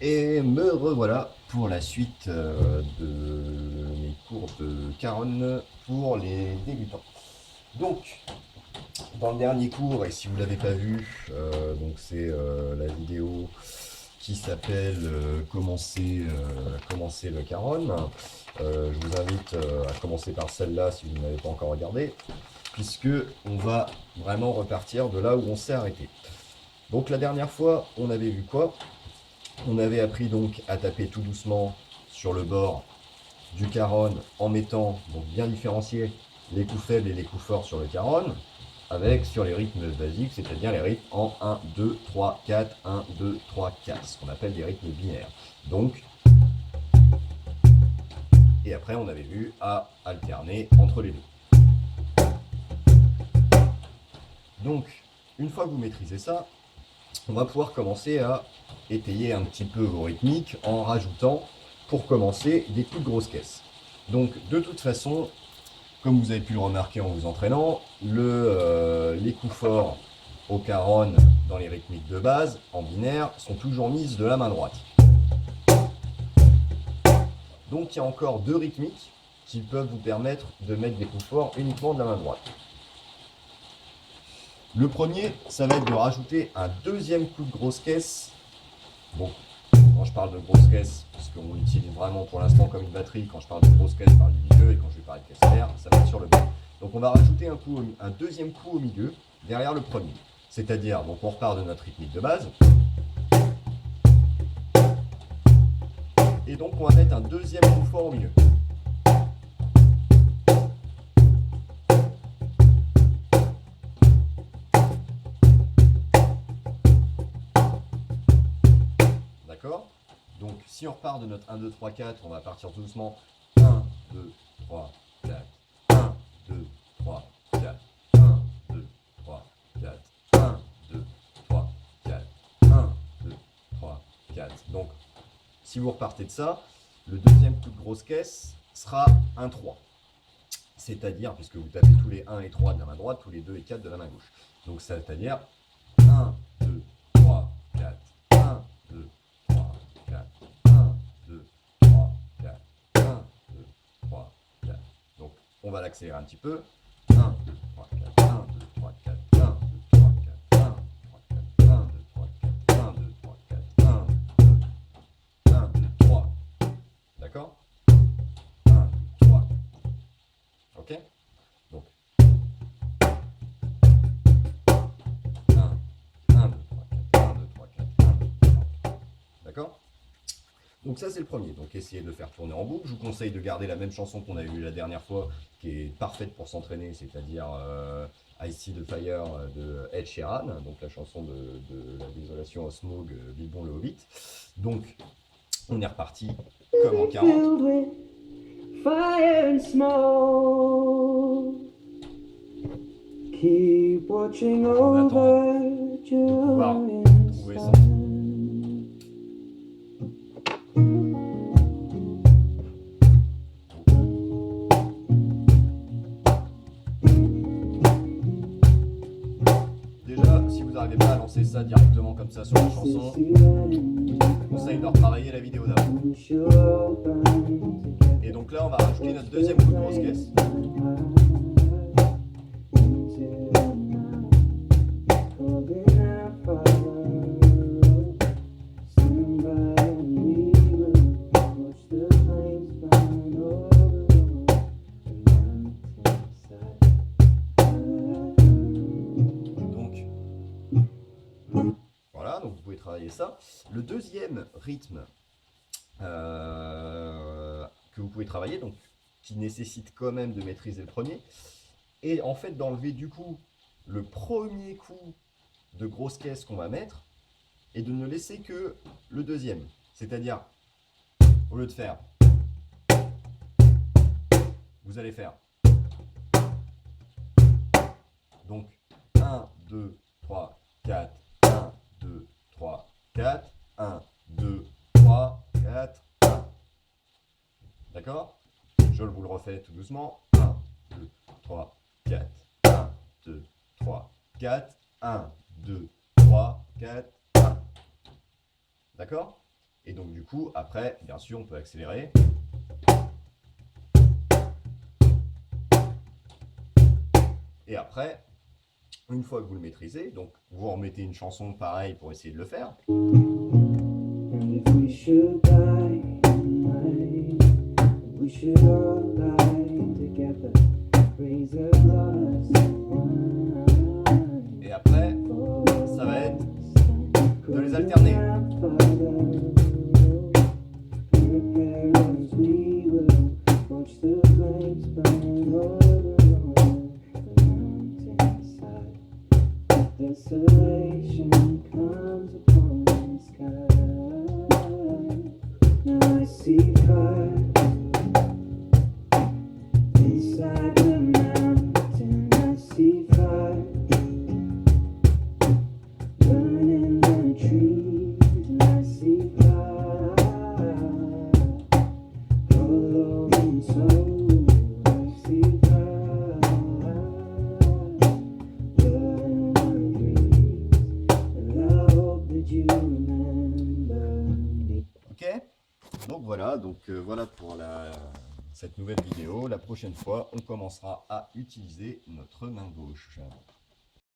Et me revoilà pour la suite de mes cours de Caron pour les débutants. Donc, dans le dernier cours, et si vous ne l'avez pas vu, donc c'est la vidéo qui s'appelle commencer le Caron. Je vous invite à commencer par celle-là si vous ne l'avez pas encore regardée, puisque on va vraiment repartir de là où on s'est arrêté. Donc la dernière fois, on avait vu quoi? On avait appris donc à taper tout doucement sur le bord du caron en mettant, donc bien différencier, les coups faibles et les coups forts sur le caron, avec sur les rythmes basiques, c'est-à-dire les rythmes en 1, 2, 3, 4, 1, 2, 3, 4, ce qu'on appelle des rythmes binaires. Donc, et après on avait vu à alterner entre les deux. Donc, une fois que vous maîtrisez ça, on va pouvoir commencer à étayer un petit peu vos rythmiques en rajoutant, pour commencer, des coups de grosse caisse. Donc, de toute façon, comme vous avez pu le remarquer en vous entraînant, les coups forts au caron dans les rythmiques de base, en binaire, sont toujours mises de la main droite. Donc, il y a encore deux rythmiques qui peuvent vous permettre de mettre des coups forts uniquement de la main droite. Le premier, ça va être de rajouter un deuxième coup de grosse caisse. Bon, quand je parle de grosse caisse, parce qu'on l'utilise vraiment pour l'instant comme une batterie, quand je parle de grosse caisse, je parle du milieu, et quand je vais parler de caisse mère, ça va être sur le bas. Donc on va rajouter un deuxième coup au milieu, derrière le premier. C'est-à-dire, donc on repart de notre rythmique de base, et donc on va mettre un deuxième coup fort au milieu. D'accord? Donc si on repart de notre 1, 2, 3, 4, on va partir tout doucement. 1, 2, 3, 4. 1, 2, 3, 4. 1, 2, 3, 4. 1, 2, 3, 4. 1, 2, 3, 4. Donc, si vous repartez de ça, le deuxième coup de grosse caisse sera un 3. C'est-à-dire, puisque vous tapez tous les 1 et 3 de la main droite, tous les 2 et 4 de la main gauche. Donc, c'est-à-dire 1, 2, 3, 4. 1, 2, 3, 4. 1, 2, 3, 4. 1, 2, 3, 4. Donc, on va l'accélérer un petit peu. 1, 2, 3, 4. 1, 2, 3, 4. 1, 2, 3, 4. 1, 2, 3, 4. 1, 2, 3, 4. 1, 2, 3, 4. 1, 2, 3. D'accord? 1, 2, 3. Ok? Donc, 1, 1, 2, 3, 4. 1, 2, 3, 4. 1, 2, 3, 4. D'accord? Donc ça c'est le premier, donc essayez de le faire tourner en boucle. Je vous conseille de garder la même chanson qu'on avait vue la dernière fois, qui est parfaite pour s'entraîner, c'est-à-dire I See the Fire de Ed Sheeran, donc la chanson de la désolation au Smog, Bilbon le Hobbit. Donc on est reparti comme en 40. Fire and smoke. Keep watching over de pouvoir trouver ça. Déjà, si vous n'arrivez pas à lancer ça directement comme ça sur la chanson, je vous conseille de retravailler la vidéo d'avant. Et donc là, on va rajouter notre deuxième coup de grosse caisse. Voilà, donc vous pouvez travailler ça. Le deuxième rythme que vous pouvez travailler, donc qui nécessite quand même de maîtriser le premier, et en fait d'enlever du coup le premier coup de grosse caisse qu'on va mettre et de ne laisser que le deuxième. C'est-à-dire, au lieu de faire, vous allez faire donc 1, 2, 3, 4, 1, 2, 3, 4, 1, 2, 3, 4, 1. D'accord? Je vous le refais tout doucement. 1, 2, 3, 4. 1, 2, 3, 4. 1, 2, 3, 4, 1. D'accord? Et donc du coup, après, bien sûr, on peut accélérer. Et après, une fois que vous le maîtrisez, donc vous remettez une chanson pareille pour essayer de le faire. And if we should die tonight, we should all die together. Raise a glass of wine Et après, ça va être de les alterner. Watch the flames burn all along the mountainside. Desolation comes upon the sky. Now I see fire inside the mountain. I see fire burning the trees, and I see fire following soul. I see fire burning the trees, and I hope that you remember me. Ok? Donc voilà, voilà pour cette nouvelle vidéo. La prochaine fois, on commencera à utiliser notre main gauche.